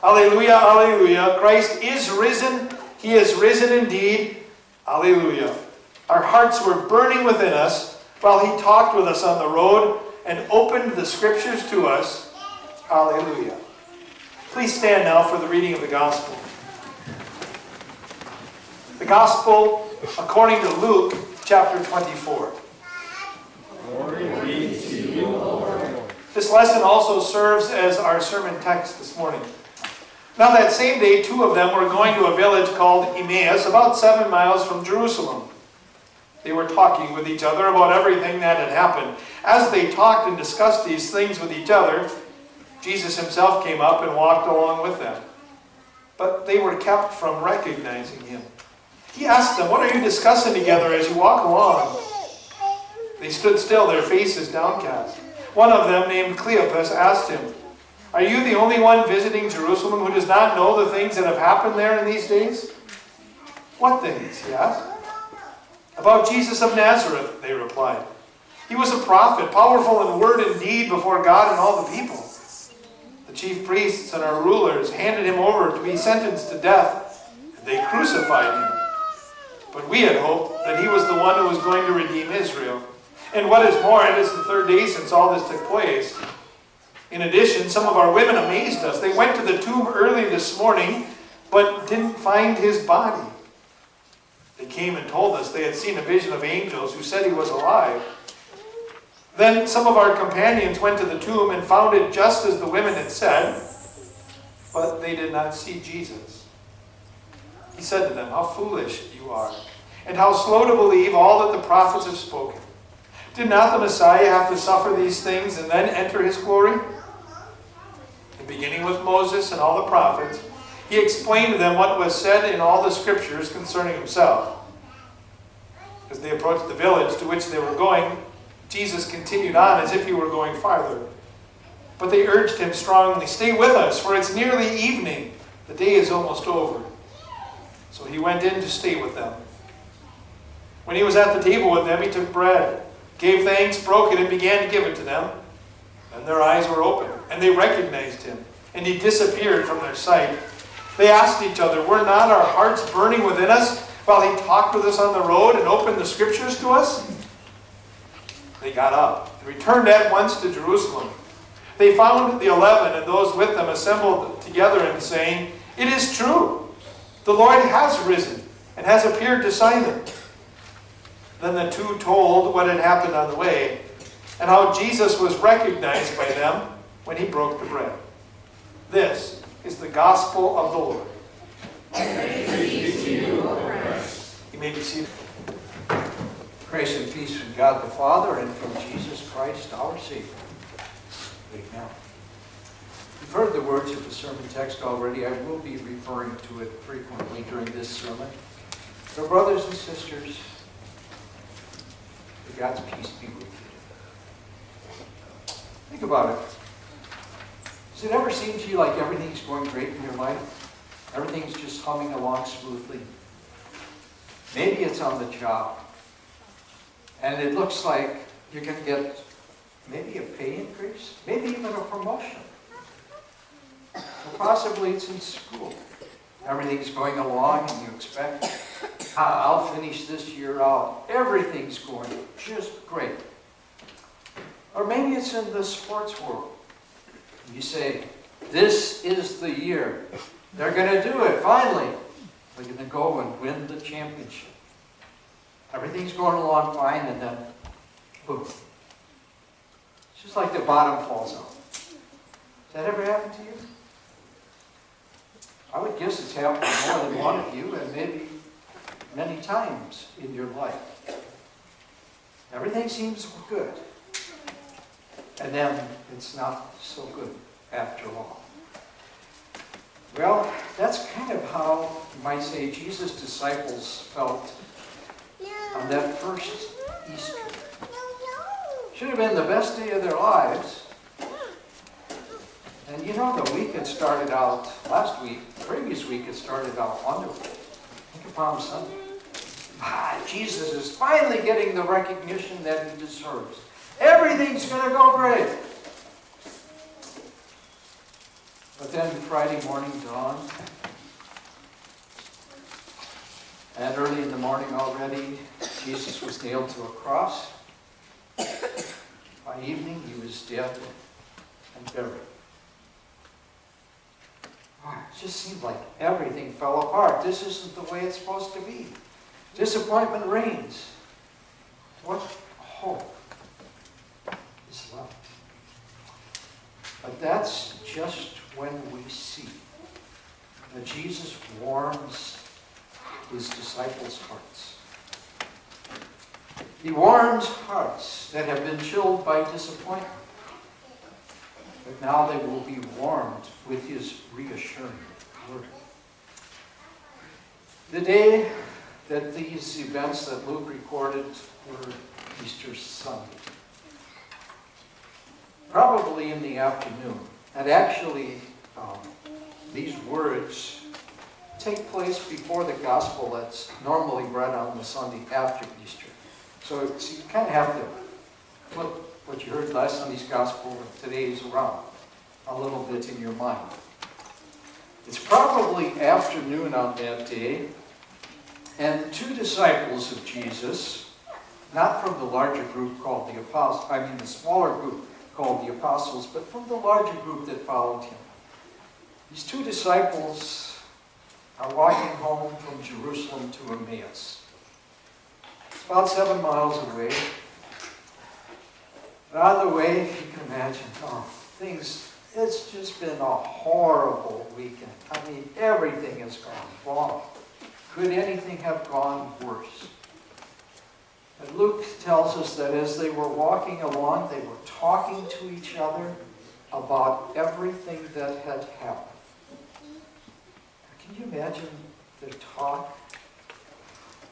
Alleluia, alleluia. Christ is risen. He is risen indeed. Alleluia. Our hearts were burning within us while he talked with us on the road and opened the scriptures to us. Alleluia. Please stand now for the reading of the gospel. The gospel according to Luke chapter 24. Glory be to you, Lord. This lesson also serves as our sermon text this morning. Now that same day, two of them were going to a village called Emmaus, about 7 miles from Jerusalem. They were talking with each other about everything that had happened. As they talked and discussed these things with each other, Jesus himself came up and walked along with them. But they were kept from recognizing him. He asked them, "What are you discussing together as you walk along?" They stood still, their faces downcast. One of them, named Cleopas, asked him, "Are you the only one visiting Jerusalem who does not know the things that have happened there in these days?" "What things?" he asked. "About Jesus of Nazareth," they replied. "He was a prophet, powerful in word and deed before God and all the people. The chief priests and our rulers handed him over to be sentenced to death, and they crucified him. But we had hoped that he was the one who was going to redeem Israel. And what is more, it is the third day since all this took place. In addition, some of our women amazed us. They went to the tomb early this morning, but didn't find his body. They came and told us they had seen a vision of angels who said he was alive. Then some of our companions went to the tomb and found it just as the women had said, but they did not see Jesus." He said to them, "How foolish you are, and how slow to believe all that the prophets have spoken. Did not the Messiah have to suffer these things and then enter his glory?" And beginning with Moses and all the prophets, he explained to them what was said in all the scriptures concerning himself. As they approached the village to which they were going, Jesus continued on as if he were going farther. But they urged him strongly, "Stay with us, for it's nearly evening. The day is almost over." So he went in to stay with them. When he was at the table with them, he took bread, gave thanks, broke it, and began to give it to them. And their eyes were opened, and they recognized him, and he disappeared from their sight. They asked each other, "Were not our hearts burning within us while he talked with us on the road and opened the scriptures to us?" They got up and returned at once to Jerusalem. They found the 11 and those with them assembled together and saying, "It is true, the Lord has risen and has appeared to Simon." Then the two told what had happened on the way and how Jesus was recognized by them when he broke the bread. This is the gospel of the Lord. Praise to you, O Christ. You may be seated. Grace and peace from God the Father and from Jesus Christ our Savior. Amen. You've heard the words of the sermon text already. I will be referring to it frequently during this sermon. So brothers and sisters, may God's peace be with you. Think about it. Does it ever seem to you like everything's going great in your life? Everything's just humming along smoothly? Maybe it's on the job. And it looks like you're going to get maybe a pay increase, maybe even a promotion. Or possibly it's in school. Everything's going along and you expect, I'll finish this year out. Everything's going just great. Or maybe it's in the sports world. You say, this is the year. They're going to do it, finally. They're going to go and win the championship. Everything's going along fine, and then, boom. It's just like the bottom falls out. Has that ever happened to you? I would guess it's happened to more than one of you, and maybe many times in your life. Everything seems good. And then it's not so good after all. Well, that's kind of how, you might say, Jesus' disciples felt on that first Easter. Should have been the best day of their lives. And you know, the week had started out, last week, the previous week had started out wonderful. Think of Palm Sunday. Jesus is finally getting the recognition that he deserves. Everything's going to go great. But then Friday morning dawned, and early in the morning already, Jesus was nailed to a cross. By evening, he was dead and buried. Oh, it just seemed like everything fell apart. This isn't the way it's supposed to be. Disappointment reigns. What hope is left? But that's just when we see that Jesus warms his disciples' hearts. He warms hearts that have been chilled by disappointment. But now they will be warmed with his reassuring word. The day that these events that Luke recorded were Easter Sunday. Probably in the afternoon. And actually, these words take place before the gospel that's normally read on the Sunday after Easter. So you kind of have to flip what you heard last Sunday's gospel and today's around a little bit in your mind. It's probably afternoon on that day, and two disciples of Jesus, not from the larger group called the apostles, the smaller group called the apostles, but from the larger group that followed him. These two disciples are walking home from Jerusalem to Emmaus. It's about 7 miles away. And on the way, you can imagine, it's just been a horrible weekend. Everything has gone wrong. Could anything have gone worse? And Luke tells us that as they were walking along, they were talking to each other about everything that had happened. Can you imagine their talk?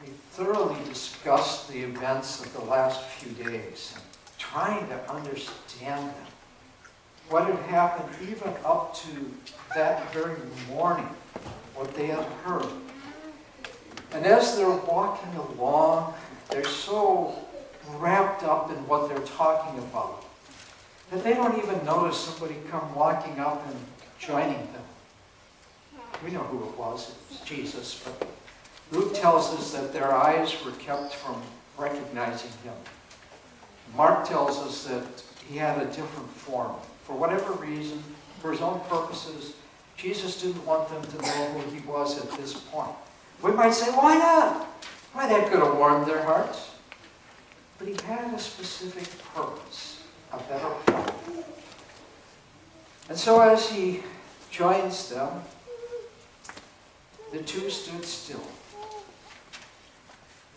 They thoroughly discussed the events of the last few days, trying to understand them. What had happened even up to that very morning, what they had heard. And as they're walking along, they're so wrapped up in what they're talking about that they don't even notice somebody come walking up and joining them. We know who it was Jesus, but Luke tells us that their eyes were kept from recognizing him. Mark tells us that he had a different form. For whatever reason, for his own purposes, Jesus didn't want them to know who he was at this point. We might say, why not? Why, that could have warmed their hearts. But he had a specific purpose, a better plan. And so as he joins them, the two stood still.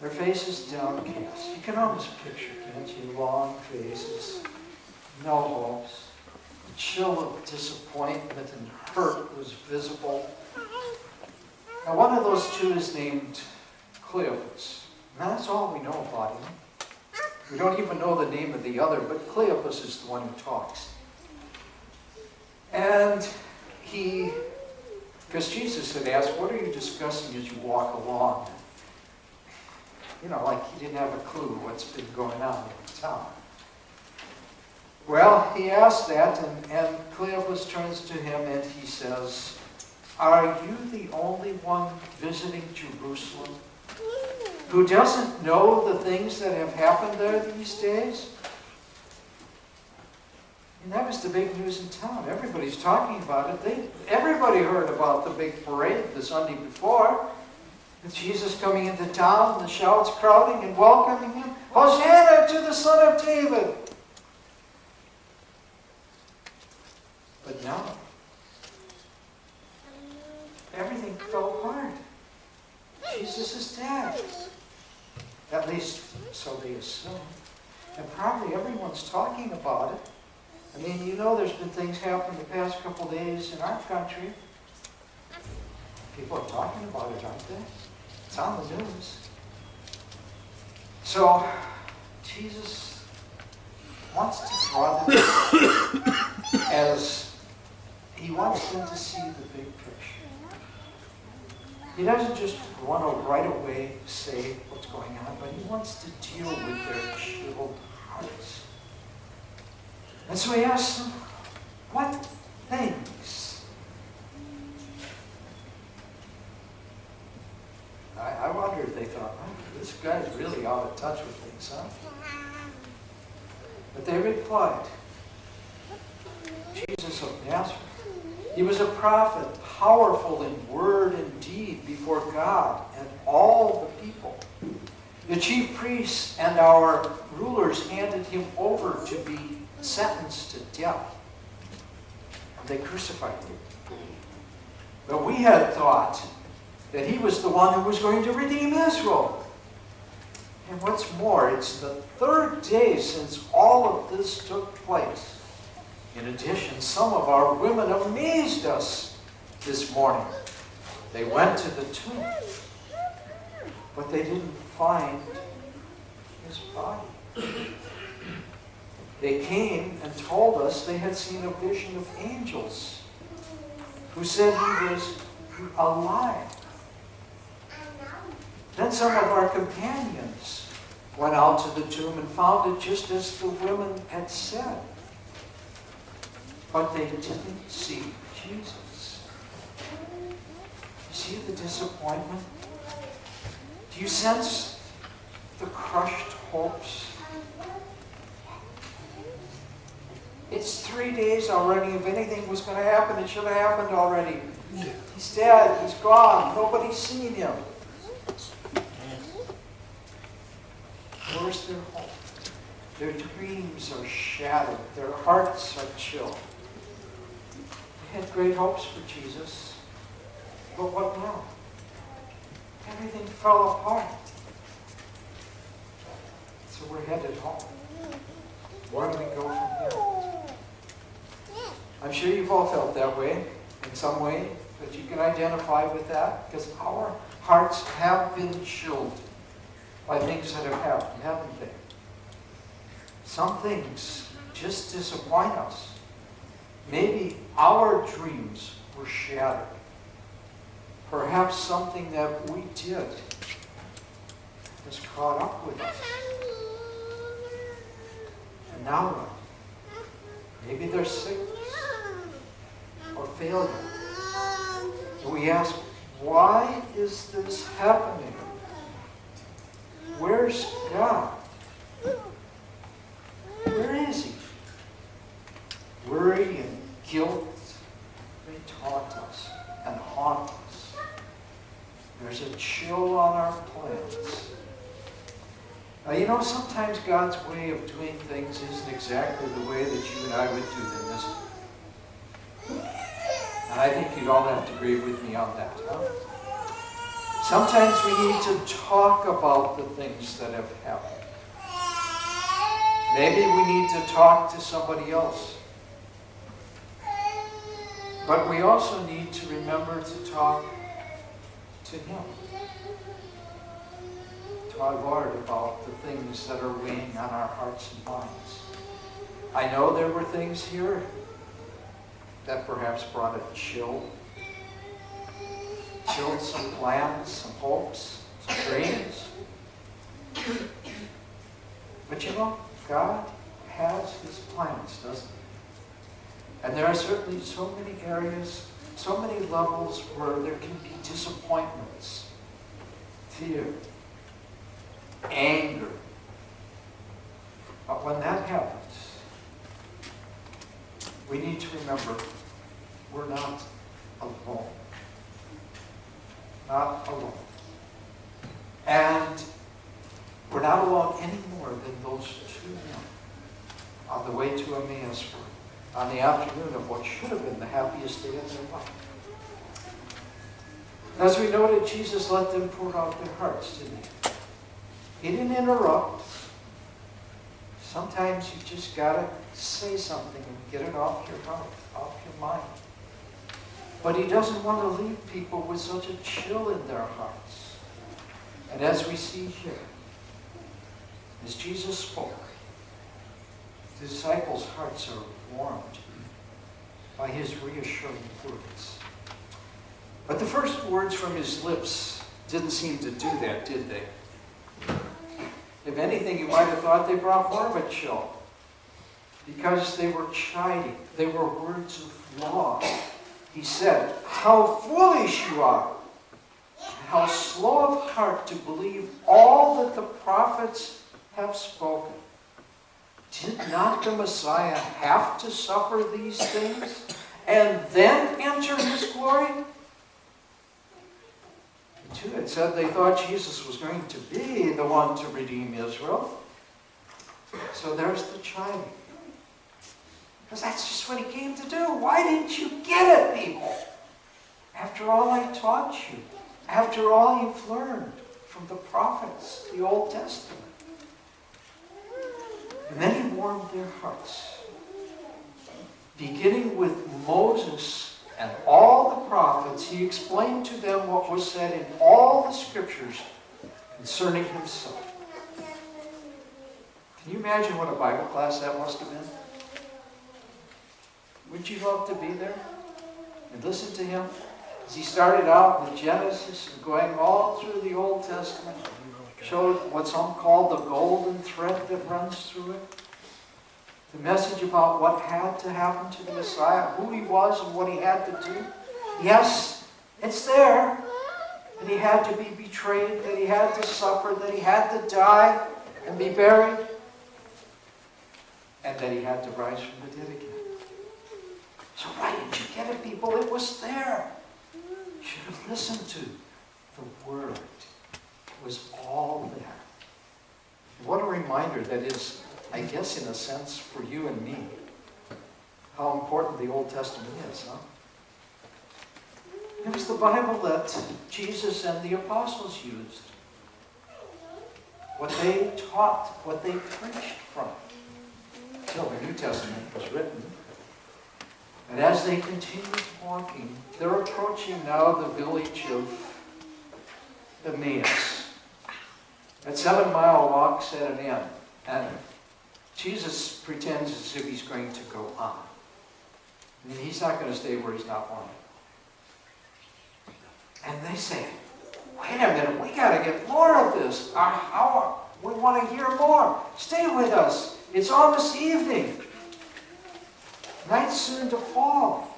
Their faces downcast. You can almost picture, can't you? Long faces, no hopes. The chill of disappointment and hurt was visible. Now, one of those two is named Cleopas. Now, that's all we know about him. We don't even know the name of the other, but Cleopas is the one who talks. And because Jesus had asked, what are you discussing as you walk along? Like he didn't have a clue what's been going on in town. Well, he asked that, and Cleopas turns to him and he says, are you the only one visiting Jerusalem who doesn't know the things that have happened there these days? And that was the big news in town. Everybody's talking about it. Everybody heard about the big parade the Sunday before. With Jesus coming into town, the shouts crowding and welcoming him. Hosanna to the Son of David! But now, everything fell apart. Jesus is dead. At least, so they assume. And probably everyone's talking about it. There's been things happening the past couple days in our country. People are talking about it, aren't they? It's on the news. So, Jesus wants to draw them as he wants them to see the big picture. He doesn't just want to right away say what's going on, but he wants to deal with their chilled hearts. And so he asks them, what things thought, this guy's really out of touch with things, huh? But they replied, Jesus of Nazareth. He was a prophet, powerful in word and deed before God and all the people. The chief priests and our rulers handed him over to be sentenced to death. And they crucified him. But we had thought that he was the one who was going to redeem Israel. And what's more, it's the third day since all of this took place. In addition, some of our women amazed us this morning. They went to the tomb, but they didn't find his body. They came and told us they had seen a vision of angels who said he was alive. Then some of our companions went out to the tomb and found it just as the women had said. But they didn't see Jesus. You see the disappointment? Do you sense the crushed hopes? It's 3 days already. If anything was going to happen, it should have happened already. He's dead. He's gone. Nobody's seen him. Where's their hope? Their dreams are shattered. Their hearts are chilled. They had great hopes for Jesus. But what now? Everything fell apart. So we're headed home. Where do we go from here? I'm sure you've all felt that way in some way, but you can identify with that because our hearts have been chilled by things that have happened, haven't they? Some things just disappoint us. Maybe our dreams were shattered. Perhaps something that we did has caught up with us. And now what? Maybe there's sickness or failure. And we ask, why is this happening? Where's God? Where is he? Worry and guilt, they taunt us and haunt us. There's a chill on our plans. Now, you know, sometimes God's way of doing things isn't exactly the way that you and I would do them, is it? And I think you'd all have to agree with me on that, huh? Sometimes we need to talk about the things that have happened. Maybe we need to talk to somebody else. But we also need to remember to talk to him. To our Lord about the things that are weighing on our hearts and minds. I know there were things here that perhaps brought a chill. Chilled some plans, some hopes, some dreams. But you know, God has his plans, doesn't he? And there are certainly so many areas, so many levels where there can be disappointments, fear, anger. But when that happens, we need to remember we're not alone. Not alone. And we're not alone any more than those two men on the way to Emmaus on the afternoon of what should have been the happiest day of their life. As we noted, Jesus let them pour out their hearts, didn't he? He didn't interrupt. Sometimes you just got to say something and get it off your heart, off your mind. But he doesn't want to leave people with such a chill in their hearts. And as we see here, as Jesus spoke, the disciples' hearts are warmed by his reassuring words. But the first words from his lips didn't seem to do that, did they? If anything, you might have thought they brought more of a chill. Because they were chiding. They were words of law. He said, "How foolish you are! how slow of heart to believe all that the prophets have spoken. Did not the Messiah have to suffer these things and then enter his glory? Too, it said they thought Jesus was going to be the one to redeem Israel. So there's the chiding. Because that's just what he came to do. Why didn't you get it, people? After all I taught you, after all you've learned from the prophets, the Old Testament. And then he warmed their hearts. Beginning with Moses and all the prophets, he explained to them what was said in all the scriptures concerning himself. Can you imagine what a Bible class that must have been? Would you love to be there and listen to him as he started out with Genesis and going all through the Old Testament, showed what some call the golden thread that runs through it? The message about what had to happen to the Messiah, who he was and what he had to do. Yes, it's there. That he had to be betrayed, that he had to suffer, that he had to die and be buried, and that he had to rise from the dead again. So why didn't you get it, people? It was there. You should have listened to the Word. It was all there. And what a reminder that is, I guess in a sense, for you and me, how important the Old Testament is, huh? It was the Bible that Jesus and the apostles used. What they taught, what they preached from, until the New Testament was written. And as they continued walking, they're approaching now the village of Emmaus. That 7-mile walk's at an end. And Jesus pretends as if he's going to go on. I mean, he's not going to stay where he's not wanted. And they say, wait a minute, we got to get more of this. We want to hear more. Stay with us. It's almost evening. Night's soon to fall.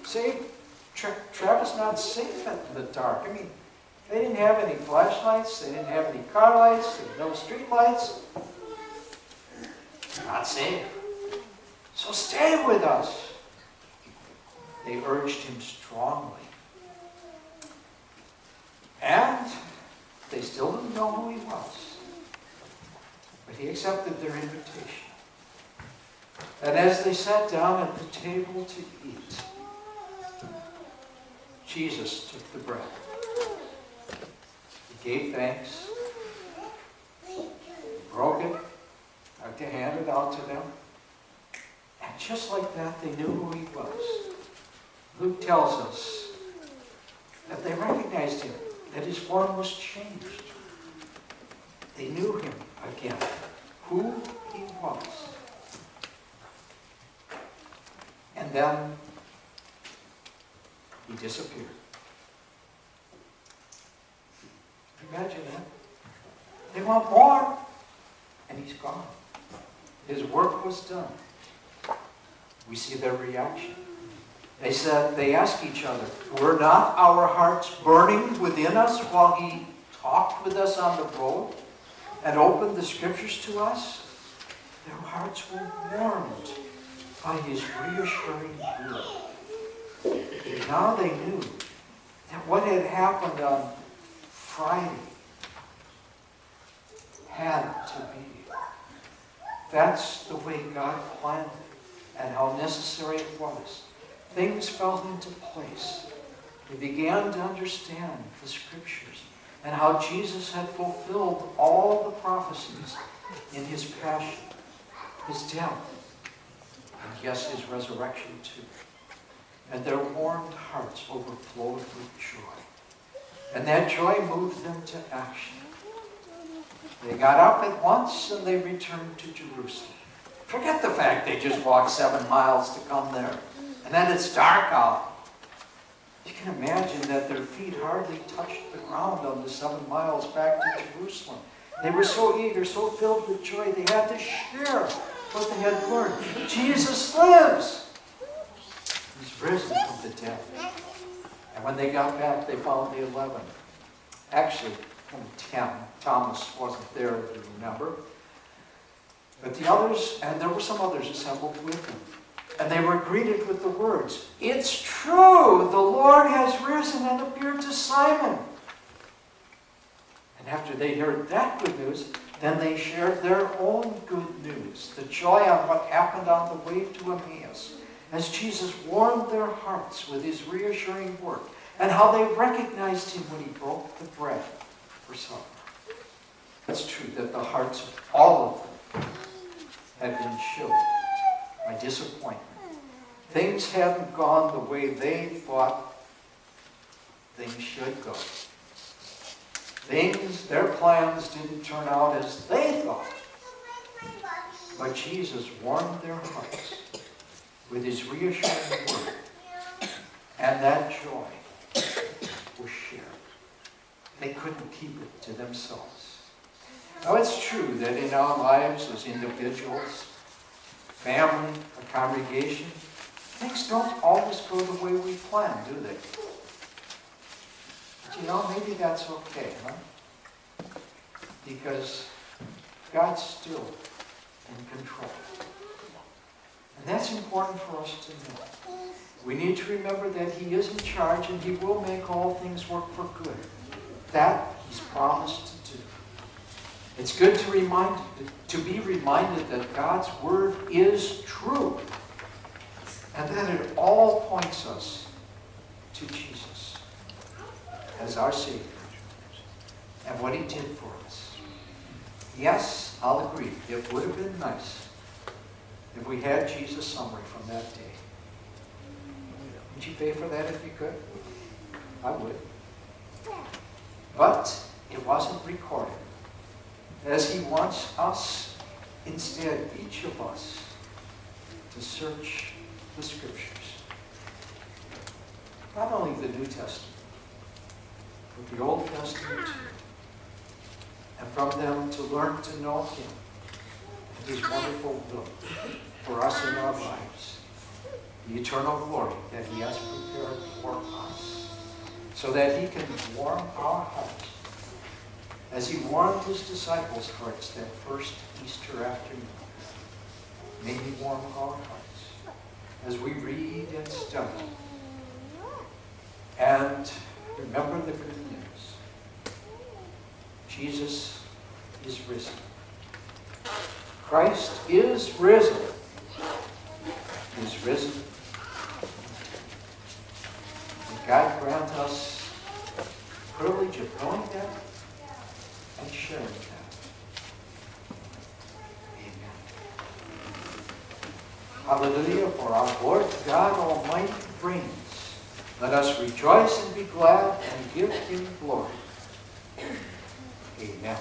Say, Travis not safe in the dark. I mean, they didn't have any flashlights. They didn't have any car lights. There were no street lights. Not safe. So stay with us. They urged him strongly. And they still didn't know who he was. But he accepted their invitation. And as they sat down at the table to eat, Jesus took the bread. He gave thanks. He broke it. To hand it out to them. And just like that, they knew who he was. Luke tells us that they recognized him, that his form was changed. They knew him again, who he was. And then he disappeared. Imagine that. They want more, and he's gone. His work was done. We see their reaction. They ask each other, were not our hearts burning within us while he talked with us on the road and opened the scriptures to us? Their hearts were warmed by his reassuring word. Now they knew that what had happened on Friday had to be. That's the way God planned it and how necessary it was. Things fell into place. They began to understand the scriptures and how Jesus had fulfilled all the prophecies in his passion, his death, and yes, his resurrection too. And their warmed hearts overflowed with joy. And that joy moved them to action. They got up at once and they returned to Jerusalem. Forget the fact they just walked 7 miles to come there. And then it's dark out. You can imagine that their feet hardly touched the ground on the 7 miles back to Jerusalem. They were so eager, so filled with joy, they had to share what they had learned. Jesus lives! He's risen from the dead. And when they got back, they found the 11. Actually, only 10. Thomas wasn't there, if you remember. But the others, and there were some others assembled with them. And they were greeted with the words, "It's true, the Lord has risen and appeared to Simon." And after they heard that good news, then they shared their own good news, the joy on what happened on the way to Emmaus, as Jesus warmed their hearts with his reassuring word, and how they recognized him when he broke the bread for supper. It's true that the hearts of all of them had been chilled by disappointment. Things hadn't gone the way they thought things should go. Their plans didn't turn out as they thought. But Jesus warmed their hearts with his reassuring word, and that joy was shared. They couldn't keep it to themselves. Now it's true that in our lives as individuals, family, a congregation, things don't always go the way we plan, do they? But maybe that's okay, huh? Because God's still in control. And that's important for us to know. We need to remember that he is in charge and he will make all things work for good. That he's promised to do. It's good to be reminded that God's word is true. And that it all points us to Jesus as our Savior and what he did for us. Yes, I'll agree, it would have been nice if we had Jesus' summary from that day. Would you pay for that if you could? I would. But it wasn't recorded, as he wants us, instead, each of us, to search the Scriptures. Not only the New Testament, but the Old Testament too. And from them to learn to know him and his wonderful will for us in our lives. The eternal glory that he has prepared for us, so that he can warm our hearts as he warmed his disciples' hearts that first Easter afternoon. May he warm our hearts as we read and study and remember the good news. Jesus is risen. Christ is risen. He is risen. May God grant us the privilege of knowing that and sharing that. Amen. Hallelujah, for our Lord God Almighty reigns. Let us rejoice and be glad and give him glory. Amen.